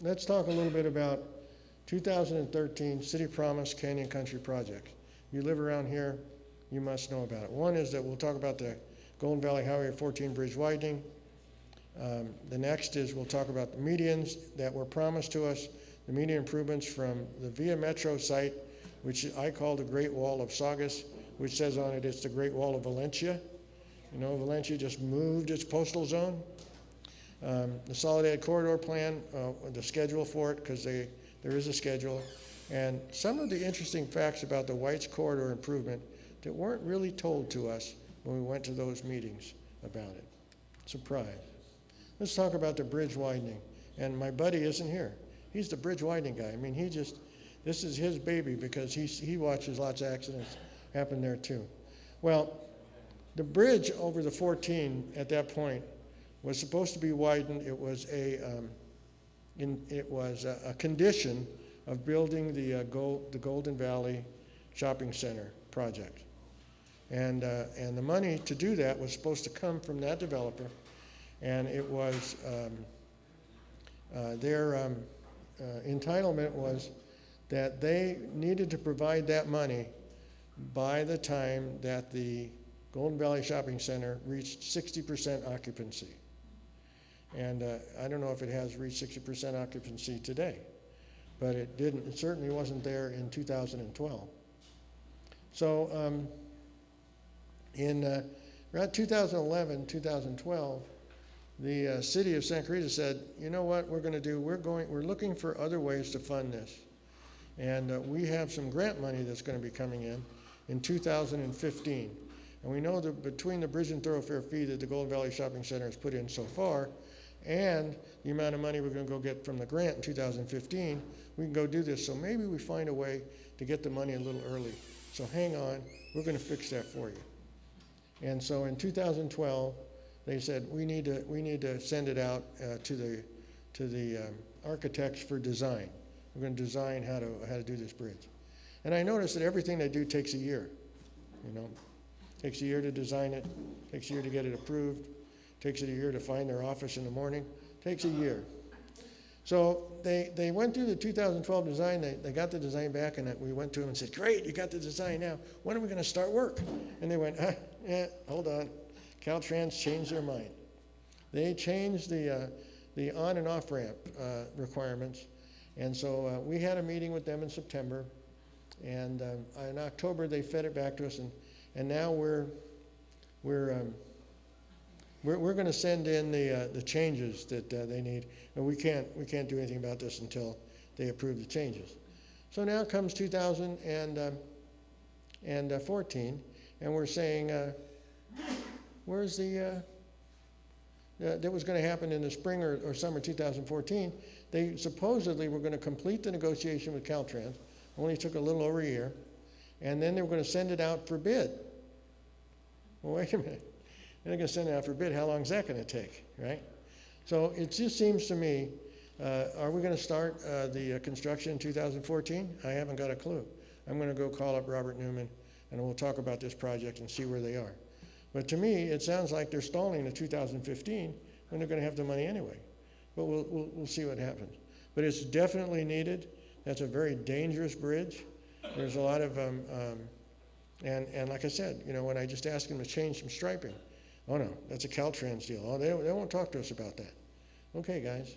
let's talk a little bit about 2013 City Promise Canyon Country Project. You live around here, you must know about it. One is that we'll talk about the Golden Valley Highway 14 bridge widening. The next is we'll talk about the medians that were promised to us, the median improvements from the Via Metro site, which I call the Great Wall of Saugus, which says on it it's the Great Wall of Valencia. You know, Valencia just moved its postal zone. The Solidarity Corridor Plan, the schedule for it, because there is a schedule. And some of the interesting facts about the White's Corridor improvement that weren't really told to us when we went to those meetings about it. Surprise. Let's talk about the bridge widening. And my buddy isn't here. He's the bridge widening guy. I mean, this is his baby because he watches lots of accidents happen there too. Well, the bridge over the 14 at that point was supposed to be widened. It was a condition of building the Golden Valley Shopping Center project. And the money to do that was supposed to come from that developer, and it was their entitlement was that they needed to provide that money by the time that the Golden Valley Shopping Center reached 60% occupancy. And I don't know if it has reached 60% occupancy today, but it didn't. It certainly wasn't there in 2012. So in around 2011, 2012, the city of Santa Cruz said, you know what we're going to do? We're looking for other ways to fund this. And we have some grant money that's going to be coming in 2015. And we know that between the bridge and thoroughfare fee that the Golden Valley Shopping Center has put in so far, and the amount of money we're going to go get from the grant in 2015, we can go do this. So maybe we find a way to get the money a little early. So hang on, we're going to fix that for you. And so in 2012, they said we need to send it out to the architects for design. We're going to design how to do this bridge. And I noticed that everything they do takes a year. You know, takes a year to design it, takes a year to get it approved, takes it a year to find their office in the morning, takes a year. So they went through the 2012 design, they got the design back, and we went to them and said, great, you got the design now, when are we going to start work? And they went, hold on, Caltrans changed their mind. They changed the on and off ramp requirements, and so we had a meeting with them in September, and in October they fed it back to us, and now we're going to send in the changes that they need, and we can't do anything about this until they approve the changes. So now comes 2014, and we're saying, where's that was going to happen in the spring or summer 2014. They supposedly were going to complete the negotiation with Caltrans. Only took a little over a year, and then they were going to send it out for bid. Well, wait a minute. They're going to send it out for bid. How long is that going to take, right? So it just seems to me, are we going to start the construction in 2014? I haven't got a clue. I'm going to go call up Robert Newman, and we'll talk about this project and see where they are. But to me, it sounds like they're stalling to 2015 when they're going to have the money anyway. But we'll see what happens. But it's definitely needed. That's a very dangerous bridge. There's a lot of, and like I said, you know, when I just asked them to change some striping, oh no, that's a Caltrans deal. Oh, they won't talk to us about that. Okay, guys.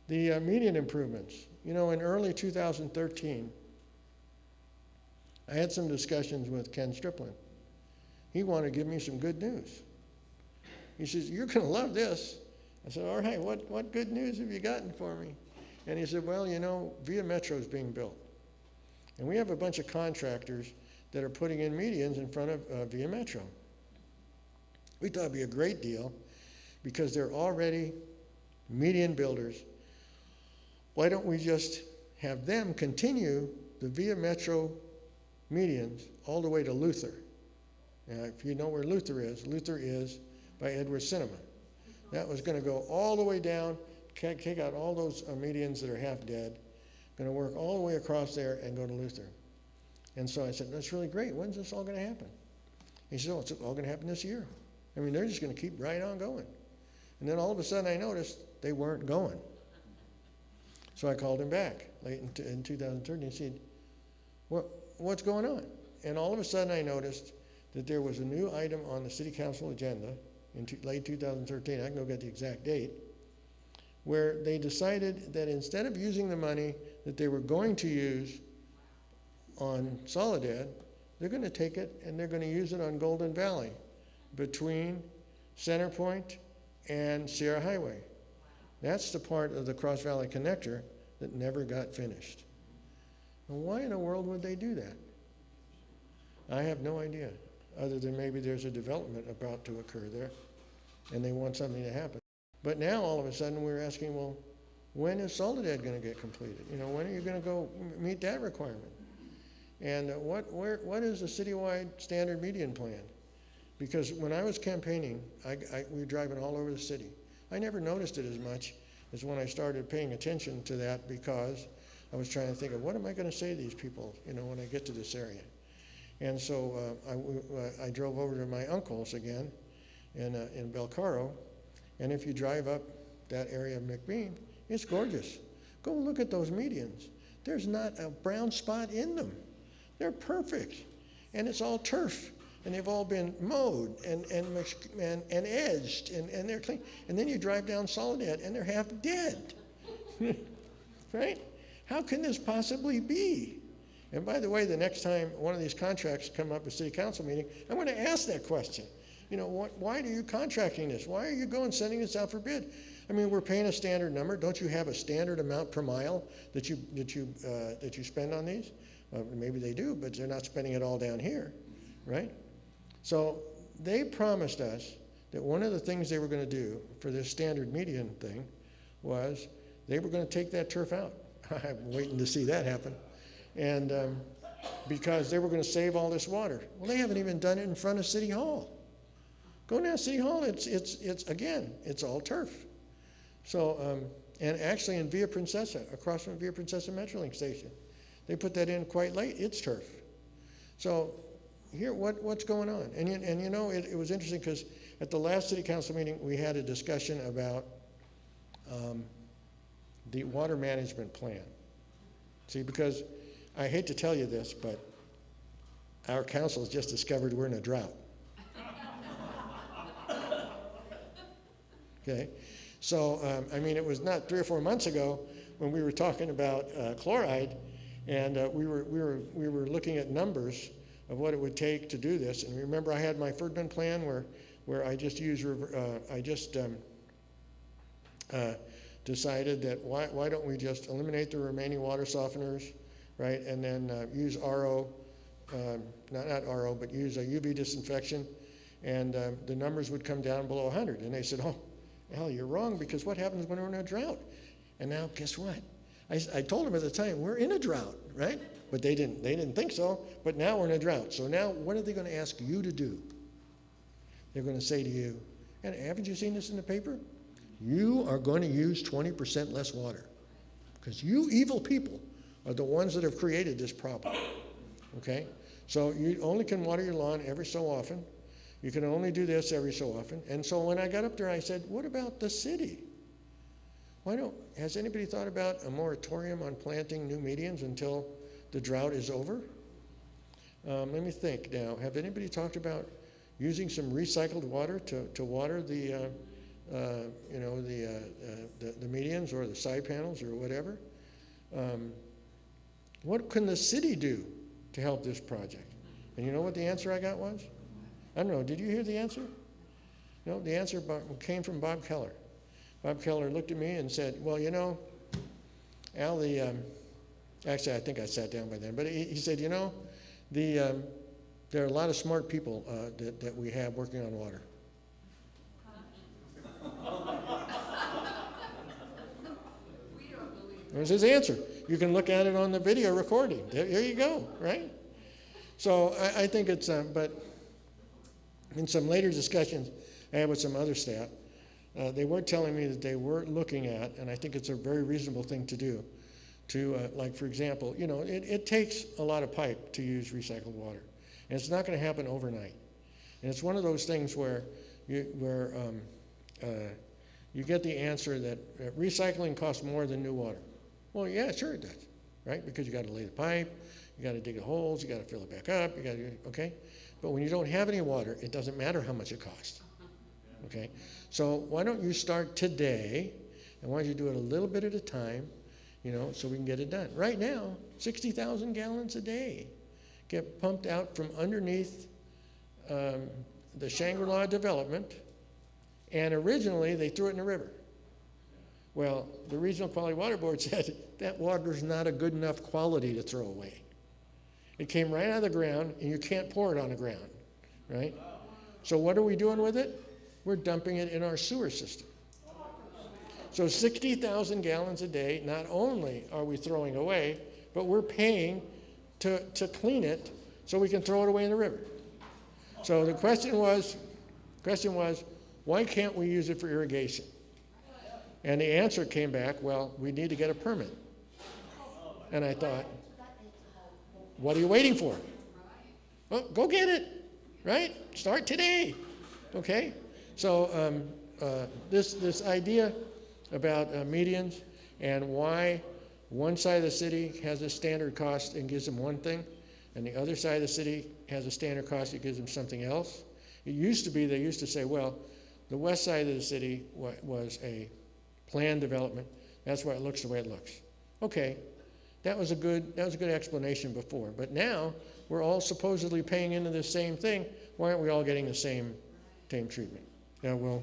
The median improvements. You know, in early 2013, I had some discussions with Ken Striplin. He wanted to give me some good news. He says, you're going to love this. I said, all right, what good news have you gotten for me? And he said, well, you know, Via Metro is being built. And we have a bunch of contractors that are putting in medians in front of Via Metro. We thought it'd be a great deal because they're already median builders. Why don't we just have them continue the Via Metro medians all the way to Luther? Now, if you know where Luther is by Edward Cinema. That was going to go all the way down, take out all those medians that are half dead, going to work all the way across there and go to Luther. And so I said, that's really great. When's this all going to happen? He said, oh, it's all going to happen this year. I mean, they're just going to keep right on going. And then all of a sudden I noticed they weren't going. So I called him back late in 2013 and said, what's going on? And all of a sudden I noticed that there was a new item on the city council agenda in late 2013, I can go get the exact date, where they decided that instead of using the money that they were going to use on Soledad, they're going to take it and they're going to use it on Golden Valley between Center Point and Sierra Highway. That's the part of the Cross Valley Connector that never got finished. Now, why in the world would they do that? I have no idea, other than maybe there's a development about to occur there and they want something to happen. But now all of a sudden we're asking, well, when is Soledad going to get completed? You know, when are you going to go meet that requirement? And what is the citywide standard median plan? Because when I was campaigning, we were driving all over the city. I never noticed it as much as when I started paying attention to that, because I was trying to think of what am I going to say to these people, you know, when I get to this area. And so I drove over to my uncle's again in Belcaro, and if you drive up that area of McBean, it's gorgeous. Go look at those medians. There's not a brown spot in them. They're perfect, and it's all turf. And they've all been mowed and edged, and they're clean. And then you drive down Soledad, and they're half dead, right? How can this possibly be? And by the way, the next time one of these contracts come up at city council meeting, I'm going to ask that question. You know, why are you contracting this? Why are you sending this out for bid? I mean, we're paying a standard number. Don't you have a standard amount per mile that you spend on these? Maybe they do, but they're not spending it all down here, right? So they promised us that one of the things they were going to do for this standard median thing was they were going to take that turf out. I'm waiting to see that happen. And because they were going to save all this water. Well, they haven't even done it in front of City Hall. Go down to City Hall, it's all turf. So, and actually in Via Princesa, across from Via Princesa Metrolink station, they put that in quite late, it's turf. So here, what's going on? And you know, it was interesting because at the last city council meeting, we had a discussion about the water management plan. See, because I hate to tell you this, but our council has just discovered we're in a drought. Okay, so I mean, it was not 3 or 4 months ago when we were talking about chloride, and we were looking at numbers of what it would take to do this. And remember, I had my Ferdman plan where I just decided that why don't we just eliminate the remaining water softeners, right, and then use RO, not RO, but use a UV disinfection, and the numbers would come down below 100. And they said, oh, Al, you're wrong, because what happens when we're in a drought? And now, guess what? I told them at the time, we're in a drought, right? But they didn't think so, but now we're in a drought. So now what are they going to ask you to do? They're going to say to you, and haven't you seen this in the paper? You are going to use 20% less water, because you evil people are the ones that have created this problem, okay? So you only can water your lawn every so often. You can only do this every so often. And so when I got up there, I said, what about the city? Has anybody thought about a moratorium on planting new medians until the drought is over? Let me think now. Have anybody talked about using some recycled water to water the medians or the side panels or whatever? What can the city do to help this project? And you know what the answer I got was? I don't know, did you hear the answer? No, the answer came from Bob Keller. Bob Keller looked at me and said, well, you know, Al, actually I think I sat down by then, but he said, you know, there are a lot of smart people that we have working on water. There's his answer. You can look at it on the video recording. There you go, right? So I think it's, but in some later discussions I had with some other staff, they were telling me that they were looking at, and I think it's a very reasonable thing to do, like for example, you know, it takes a lot of pipe to use recycled water, and it's not going to happen overnight. And it's one of those things where you get the answer that recycling costs more than new water. Well, yeah, sure it does, right? Because you got to lay the pipe, you got to dig the holes, you got to fill it back up, you got to, okay? But when you don't have any water, it doesn't matter how much it costs, okay? So why don't you start today, and why don't you do it a little bit at a time, you know, so we can get it done. Right now, 60,000 gallons a day get pumped out from underneath the Shangri-La development, and originally they threw it in the river. Well, the Regional Quality Water Board said that water's not a good enough quality to throw away. It came right out of the ground, and you can't pour it on the ground, right? So what are we doing with it? We're dumping it in our sewer system. So 60,000 gallons a day, not only are we throwing away, but we're paying to clean it so we can throw it away in the river. So the question was, why can't we use it for irrigation? And the answer came back, well, we need to get a permit. And I thought, what are you waiting for? Well, go get it, right? Start today, okay? So this idea about medians and why one side of the city has a standard cost and gives them one thing, and the other side of the city has a standard cost that gives them something else. It used to be, they used to say, well, the west side of the city was a planned development. That's why it looks the way it looks. Okay, that was a good explanation before. But now we're all supposedly paying into the same thing. Why aren't we all getting the same treatment? Yeah, we'll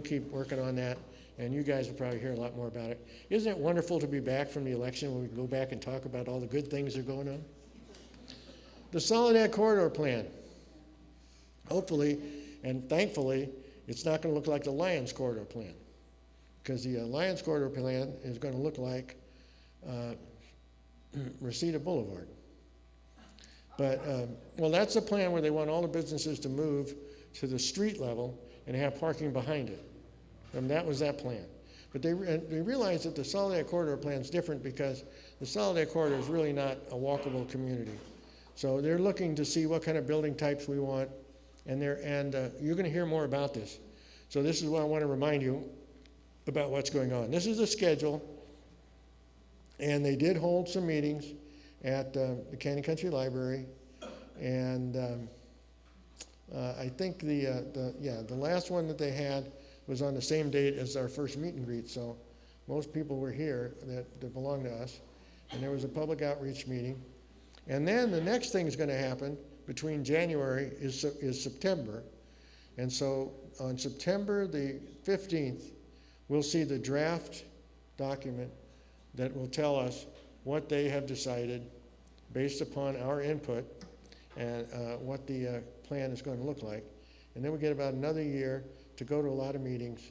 keep working on that, and you guys will probably hear a lot more about it. Isn't it wonderful to be back from the election when we can go back and talk about all the good things that are going on? The Soledad Corridor Plan. Hopefully and thankfully, it's not going to look like the Lions Corridor Plan, because the Lions Corridor Plan is going to look like Reseda Boulevard. But, well, that's a plan where they want all the businesses to move to the street level and have parking behind it. And that was that plan. But they realized that the Soledad Corridor Plan is different because the Soledad Corridor is really not a walkable community. So they're looking to see what kind of building types we want, and you're going to hear more about this. So this is what I want to remind you about what's going on. This is a schedule, and they did hold some meetings at the Canyon Country Library, and I think the last one that they had was on the same date as our first meet and greet, so most people were here that belong to us, and there was a public outreach meeting. And then the next thing is going to happen between January is September, and so on September the 15th, we'll see the draft document that will tell us what they have decided based upon our input and what the plan is going to look like. And then we get about another year to go to a lot of meetings,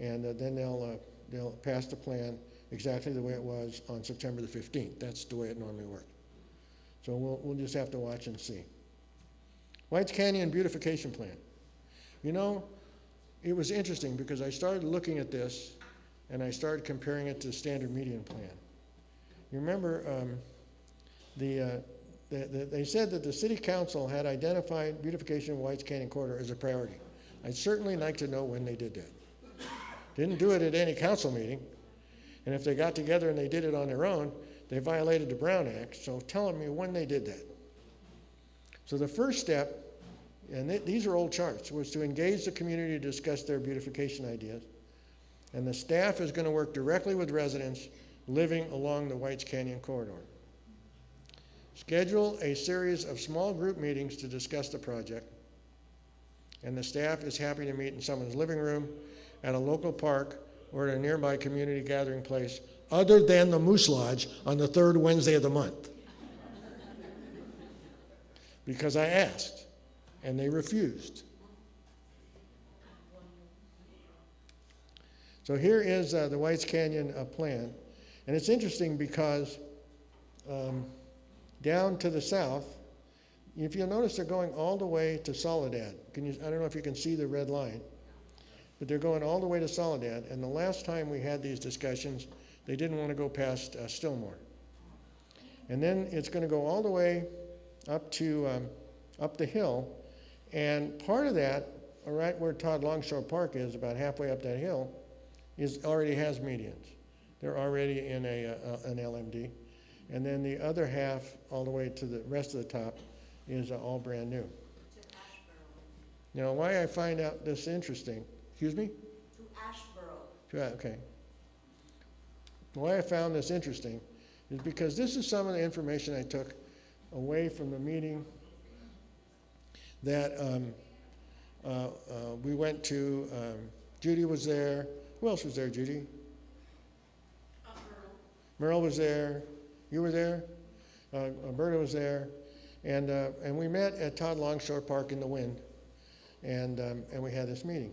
and then they'll pass the plan exactly the way it was on September the 15th. That's the way it normally works. So we'll just have to watch and see. Whites Canyon Beautification Plan. You know, it was interesting because I started looking at this and I started comparing it to the standard median plan. You remember they said that the city council had identified beautification of Whites Canyon Corridor as a priority. I'd certainly like to know when they did that. Didn't do it at any council meeting, and if they got together and they did it on their own, they violated the Brown Act, so tell me when they did that. So the first step, and these are old charts, was to engage the community to discuss their beautification ideas. And the staff is going to work directly with residents living along the Whites Canyon Corridor. Schedule a series of small group meetings to discuss the project. And the staff is happy to meet in someone's living room, at a local park, or at a nearby community gathering place, other than the Moose Lodge on the third Wednesday of the month. Because I asked, and they refused. So here is the Whites Canyon plan. And it's interesting because down to the south, if you'll notice, they're going all the way to Soledad. I don't know if you can see the red line, but they're going all the way to Soledad. And the last time we had these discussions, they didn't want to go past Stillmore. And then it's going to go all the way up to up the hill. And part of that, right where Todd Longshore Park is, about halfway up that hill, already has medians. they're already in an LMD. And then the other half, all the way to the rest of the top, is all brand new. Now, why I find out this interesting, excuse me? To Ashboro. Okay. Why I found this interesting is because this is some of the information I took away from the meeting that we went to. Judy was there. Who else was there, Judy? Merle was there. You were there. Berta was there. And we met at Todd Longshore Park in the wind. And we had this meeting.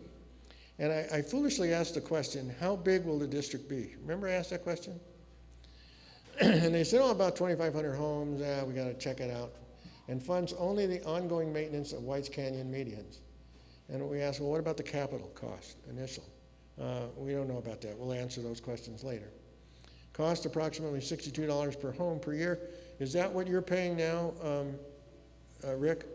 And I foolishly asked the question, how big will the district be? Remember I asked that question? And they said, oh, about 2,500 homes. We got to check it out. And funds only the ongoing maintenance of Whites Canyon medians. And we asked, well, what about the capital cost, initial? We don't know about that. We'll answer those questions later. Cost approximately $62 per home per year. Is that what you're paying now, Rick?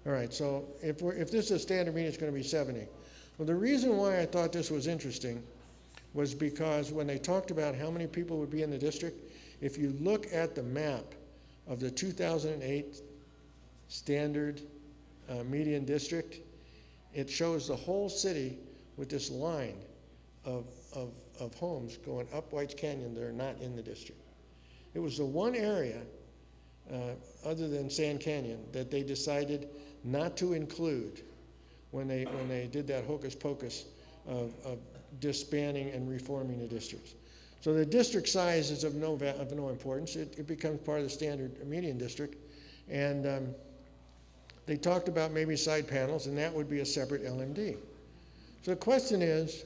All right, so if this is a standard meeting, it's going to be 70. Well, the reason why I thought this was interesting was because when they talked about how many people would be in the district, if you look at the map of the 2008 standard median district, it shows the whole city with this line of homes going up Whites Canyon that are not in the district. It was the one area, other than Sand Canyon, that they decided not to include when they did that hocus pocus of disbanding and reforming the districts. So the district size is of no importance. It becomes part of the standard median district. And they talked about maybe side panels, and that would be a separate LMD. So the question is,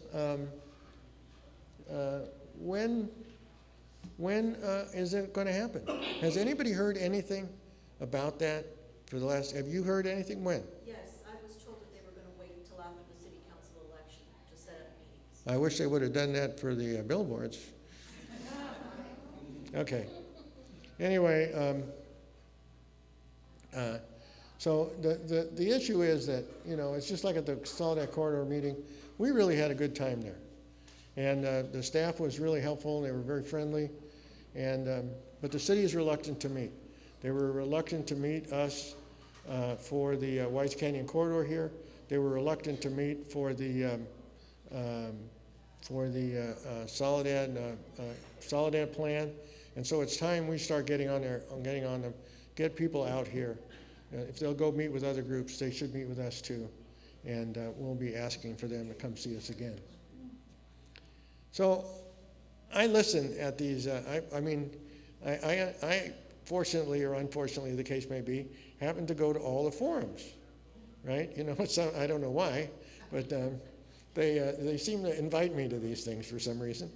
when is it going to happen? Has anybody heard anything about that for the last, have you heard anything? When? Yes, I was told that they were going to wait until after the city council election to set up meetings. I wish they would have done that for the billboards. Okay. Anyway, so the issue is that, it's just like at the Solidarity Corridor meeting, we really had a good time there. And the staff was really helpful, they were very friendly, but the city is reluctant to meet. They were reluctant to meet us for the Whites Canyon Corridor here. They were reluctant to meet for the Soledad plan. And so it's time we start getting on them, get people out here. If they'll go meet with other groups, they should meet with us too. And we'll be asking for them to come see us again. So I listen at these, I fortunately or unfortunately, the case may be, happen to go to all the forums, right? I don't know why, but they seem to invite me to these things for some reason.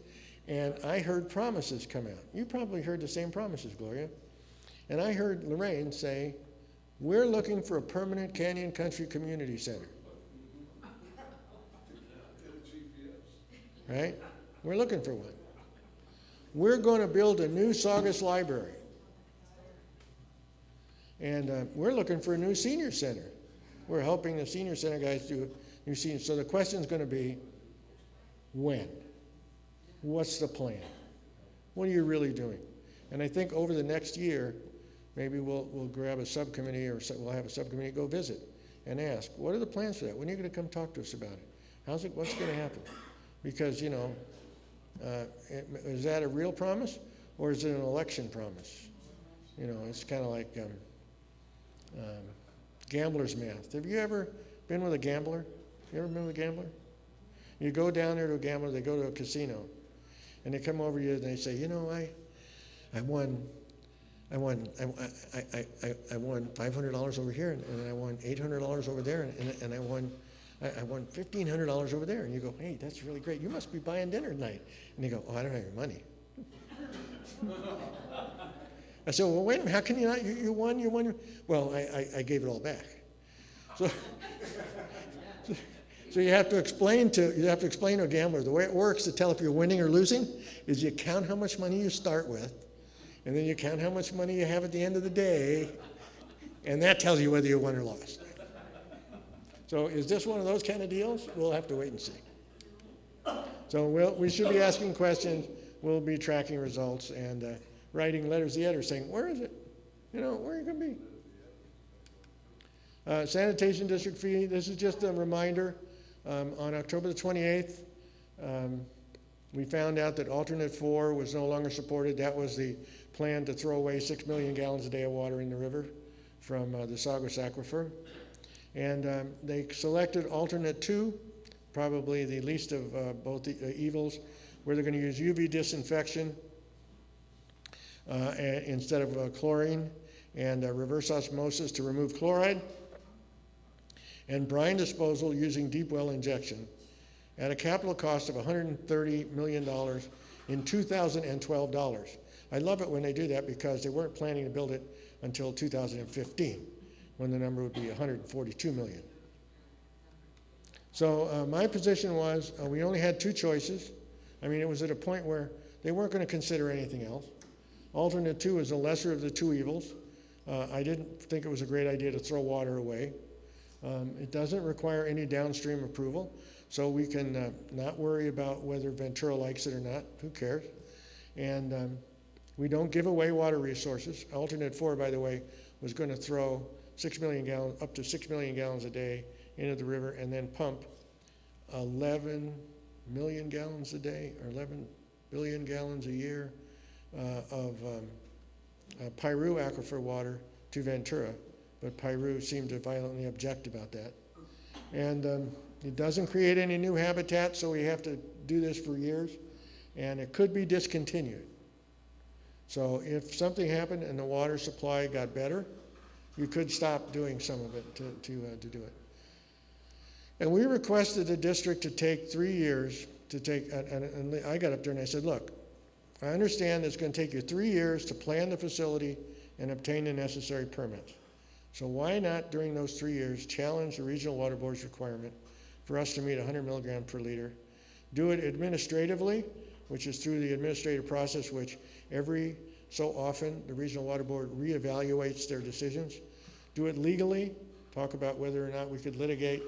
And I heard promises come out. You probably heard the same promises, Gloria. And I heard Lorraine say, we're looking for a permanent Canyon Country Community Center. Right? We're looking for one. We're going to build a new Saugus Library. And we're looking for a new senior center. We're helping the senior center guys do new senior. So the question is going to be, when? What's the plan? What are you really doing? And I think over the next year, maybe we'll grab a subcommittee, or we'll have a subcommittee go visit and ask, what are the plans for that? When are you going to come talk to us about it? What's going to happen? Because, is that a real promise, or is it an election promise? It's kind of like gambler's math. Have you ever been with a gambler? You ever been with a gambler? You go down there to a gambler, they go to a casino, and they come over to you and they say, I won $500 over here, and I won $800 over there, and I won $1,500 over there. And you go, hey, that's really great. You must be buying dinner tonight. And they go, oh, I don't have any money. I said, well, wait a minute, how can you not? You won. Well, I gave it all back. So you have to explain to a gambler, the way it works to tell if you're winning or losing is you count how much money you start with, and then you count how much money you have at the end of the day, and that tells you whether you won or lost. So is this one of those kind of deals? We'll have to wait and see. So we should be asking questions, we'll be tracking results and writing letters to the editor saying, where is it? You know, where are you going to be? Sanitation district fee, this is just a reminder. On October the 28th, we found out that alternate 4 was no longer supported. That was the plan to throw away 6 million gallons a day of water in the river from the Saugus Aquifer. And they selected alternate 2, probably the least of both the evils, where they're going to use UV disinfection instead of chlorine, and reverse osmosis to remove chloride, and brine disposal using deep well injection at a capital cost of $130 million in 2012 dollars. I love it when they do that because they weren't planning to build it until 2015, when the number would be $142 million. So my position was we only had 2 choices. I mean, it was at a point where they weren't going to consider anything else. Alternate 2 is the lesser of the 2 evils. I didn't think it was a great idea to throw water away. It doesn't require any downstream approval, so we can not worry about whether Ventura likes it or not. Who cares? And we don't give away water resources. Alternate 4, by the way, was going to throw 6 million gallons, up to 6 million gallons a day into the river and then pump 11 million gallons a day or 11 billion gallons a year of Piru aquifer water to Ventura. But Piru seemed to violently object about that. And it doesn't create any new habitat, so we have to do this for years, and it could be discontinued. So if something happened and the water supply got better, you could stop doing some of it to do it. And we requested the district to take 3 years to take, and I got up there and I said, look, I understand it's going to take you 3 years to plan the facility and obtain the necessary permits. So why not, during those 3 years, challenge the Regional Water Board's requirement for us to meet 100 milligrams per liter, do it administratively, which is through the administrative process, which every so often the Regional Water Board reevaluates their decisions, do it legally, talk about whether or not we could litigate,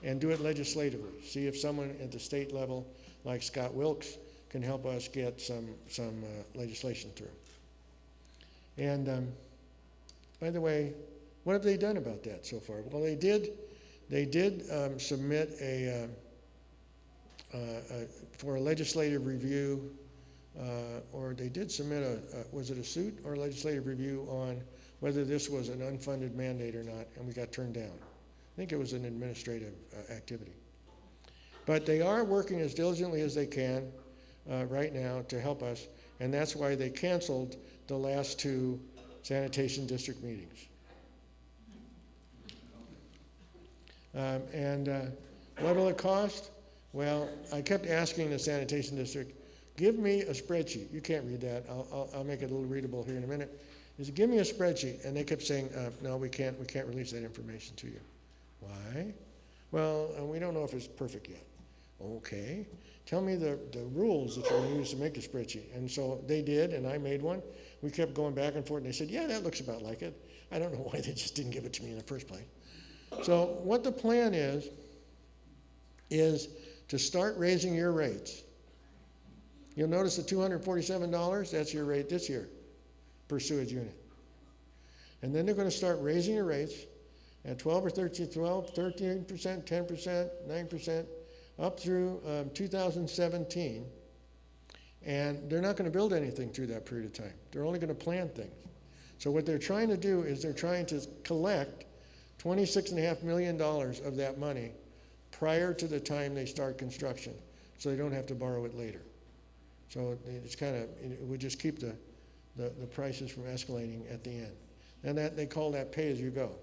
and do it legislatively. See if someone at the state level, like Scott Wilkes, can help us get some legislation through. And by the way, what have they done about that so far? Well, they did submit for a legislative review, or they did submit was it a suit or a legislative review on whether this was an unfunded mandate or not, and we got turned down. I think it was an administrative activity. But they are working as diligently as they can right now to help us, and that's why they canceled the last 2 sanitation district meetings. What will it cost? Well, I kept asking the sanitation district, give me a spreadsheet. You can't read that. I'll make it a little readable here in a minute. He said, give me a spreadsheet. And they kept saying, no, we can't release that information to you. Why? Well, we don't know if it's perfect yet. Okay. Tell me the rules that you're going to use to make the spreadsheet. And so they did, and I made one. We kept going back and forth, and they said, yeah, that looks about like it. I don't know why they just didn't give it to me in the first place. So what the plan is to start raising your rates. You'll notice the $247, that's your rate this year per sewage unit. And then they're going to start raising your rates at 12 or 13, 13%, 10%, 9%, up through 2017. And they're not going to build anything through that period of time. They're only going to plan things. So what they're trying to do is they're trying to collect $26.5 million of that money prior to the time they start construction, so they don't have to borrow it later. So it's kind of, it would just keep the prices from escalating at the end. And that they call that pay as you go.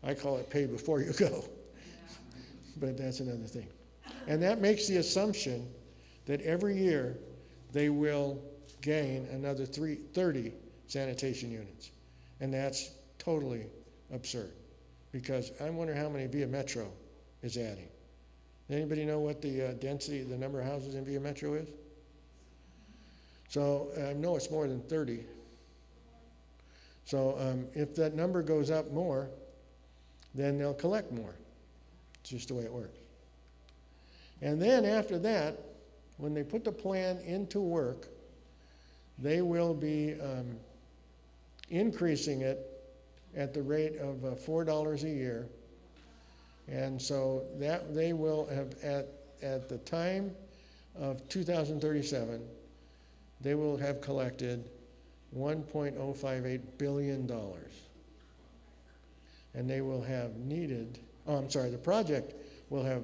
I call it pay before you go. But that's another thing. And that makes the assumption that every year they will gain another 30 sanitation units. And that's totally absurd, because I wonder how many Via Metro is adding. Anybody know what the density, the number of houses in Via Metro is? So I know it's more than 30. So if that number goes up more, then they'll collect more. It's just the way it works. And then after that, when they put the plan into work, they will be increasing it at the rate of $4 a year. And so that they will have, at the time of 2037, they will have collected $1.058 billion. And they will have needed, the project will have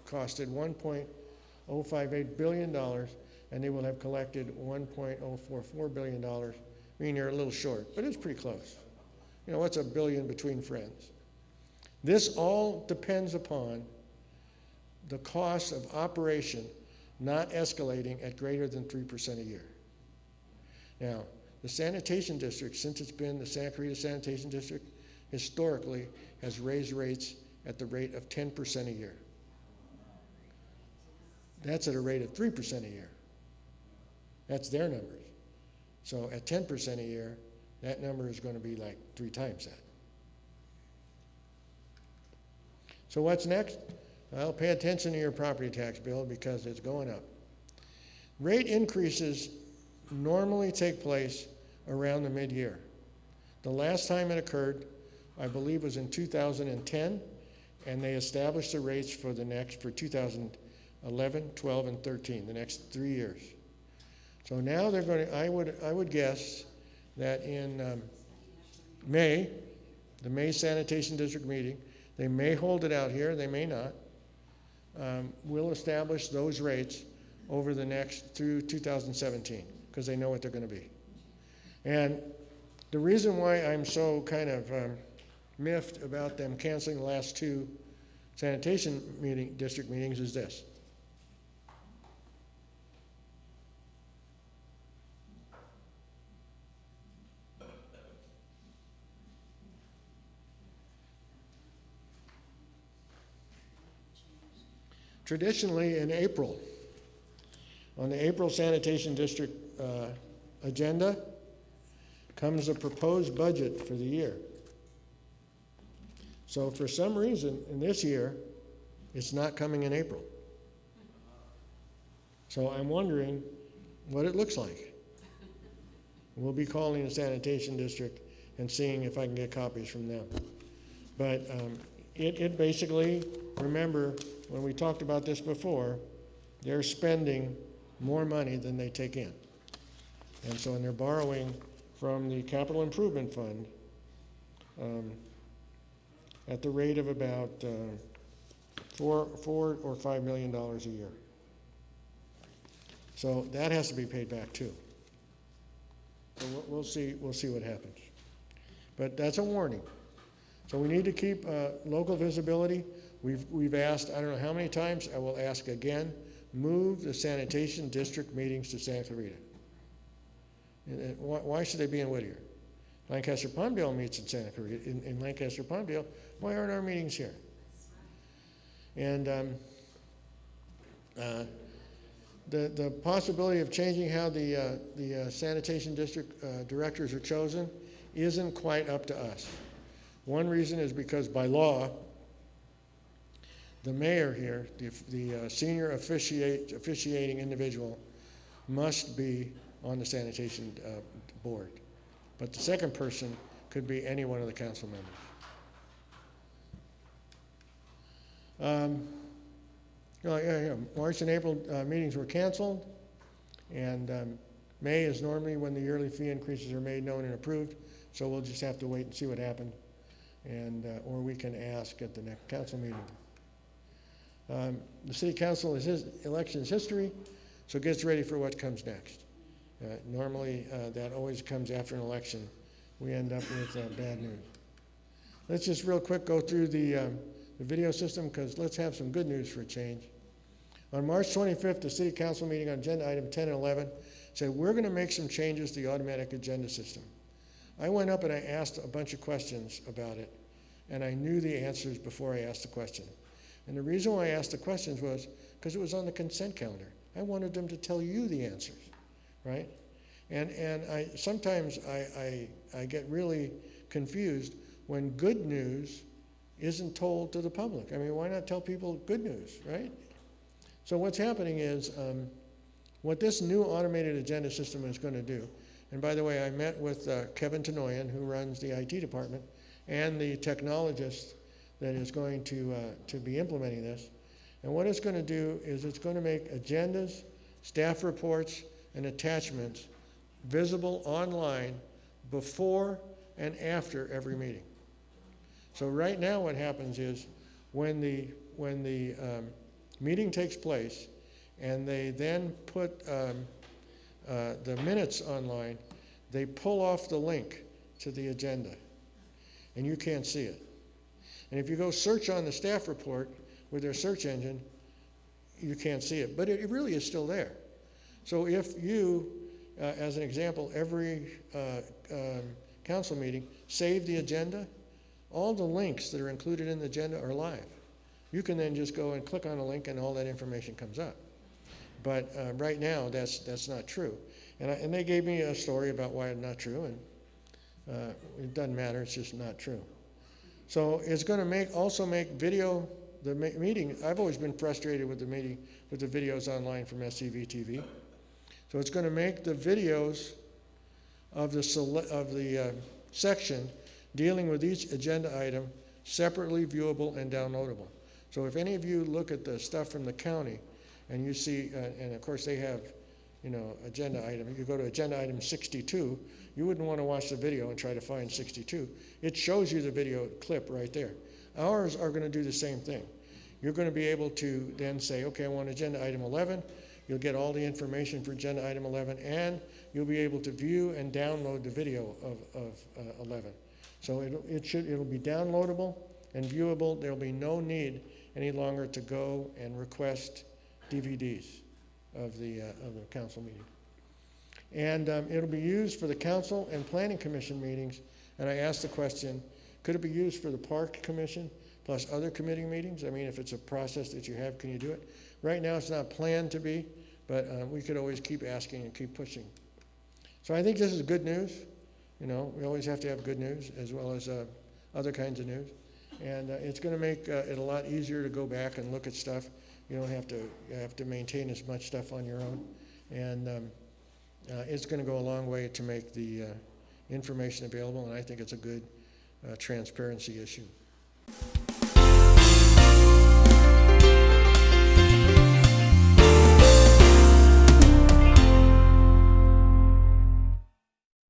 costed $1.058 billion, and they will have collected $1.044 billion, meaning they're a little short, but it's pretty close. You know, what's a billion between friends? This all depends upon the cost of operation not escalating at greater than 3% a year. Now, the sanitation district, since it's been the Santa Clarita Sanitation District, historically has raised rates at the rate of 10% a year. That's at a rate of 3% a year. That's their numbers. So at 10% a year, that number is going to be like 3 times that. So what's next? Well, pay attention to your property tax bill because it's going up. Rate increases normally take place around the mid-year. The last time it occurred, I believe, was in 2010, and they established the rates for 2011, 12, and 13, the next 3 years. So now they're going to, I would guess that in May, the May Sanitation District meeting, they may hold it out here, they may not. We'll establish those rates over the next, through 2017, because they know what they're going to be. And the reason why I'm so kind of miffed about them canceling the last 2 sanitation district meetings is this. Traditionally in April, on the April Sanitation District agenda, comes a proposed budget for the year. So for some reason, in this year, it's not coming in April. So I'm wondering what it looks like. We'll be calling the Sanitation District and seeing if I can get copies from them. But it basically, remember, when we talked about this before, they're spending more money than they take in. And so, and they're borrowing from the Capital Improvement Fund at the rate of about $4 or $5 million a year. So that has to be paid back too. So we'll see what happens. But that's a warning. So we need to keep local visibility. We've asked, I don't know how many times, I will ask again, move the sanitation district meetings to Santa Clarita. And why should they be in Whittier? Lancaster-Palmdale meets in Santa Clarita. In Lancaster-Palmdale, why aren't our meetings here? And the possibility of changing how the sanitation district directors are chosen isn't quite up to us. One reason is because by law, the mayor here, the senior officiating individual, must be on the sanitation board. But the second person could be any one of the council members. March and April meetings were canceled, and May is normally when the yearly fee increases are made known and approved, so we'll just have to wait and see what happened, and or we can ask at the next council meeting. The city council election is history, so it gets ready for what comes next. Normally, that always comes after an election. We end up with bad news. Let's just real quick go through the video system, because let's have some good news for a change. On March 25th, the city council meeting on agenda item 10 and 11 said we're going to make some changes to the automatic agenda system. I went up and I asked a bunch of questions about it, and I knew the answers before I asked the question. And the reason why I asked the questions was because it was on the consent calendar. I wanted them to tell you the answers, right? And sometimes I get really confused when good news isn't told to the public. I mean, why not tell people good news, right? So what's happening is What this new automated agenda system is going to do, and by the way, I met with Kevin Tenoyan, who runs the IT department, and the technologist that is going to be implementing this. And what it's going to do is it's going to make agendas, staff reports, and attachments visible online before and after every meeting. So right now what happens is when the meeting takes place and they then put the minutes online, they pull off the link to the agenda and you can't see it. And if you go search on the staff report with their search engine, you can't see it, but it really is still there. So if you, as an example, every council meeting, save the agenda, all the links that are included in the agenda are live. You can then just go and click on a link and all that information comes up. But right now, that's not true. And they gave me a story about why it's not true, and it doesn't matter, it's just not true. So it's going to also make video, the meeting, I've always been frustrated with the meeting, with the videos online from SCV TV. So it's going to make the videos of the section dealing with each agenda item separately viewable and downloadable. So if any of you look at the stuff from the county and you see, and of course they have, agenda item, you go to agenda item 62, you wouldn't want to watch the video and try to find 62. It shows you the video clip right there. Ours are going to do the same thing. You're going to be able to then say, okay, I want agenda item 11. You'll get all the information for agenda item 11, and you'll be able to view and download the video of 11. So it'll be downloadable and viewable. There'll be no need any longer to go and request DVDs of the council meeting. And it'll be used for the council and planning commission meetings. And I asked the question, could it be used for the park commission plus other committee meetings? I mean, if it's a process that you have, can you do it? Right now, it's not planned to be, but we could always keep asking and keep pushing. So I think this is good news. We always have to have good news as well as other kinds of news. And it's going to make it a lot easier to go back and look at stuff. You don't have to maintain as much stuff on your own. And it's going to go a long way to make the information available, and I think it's a good transparency issue.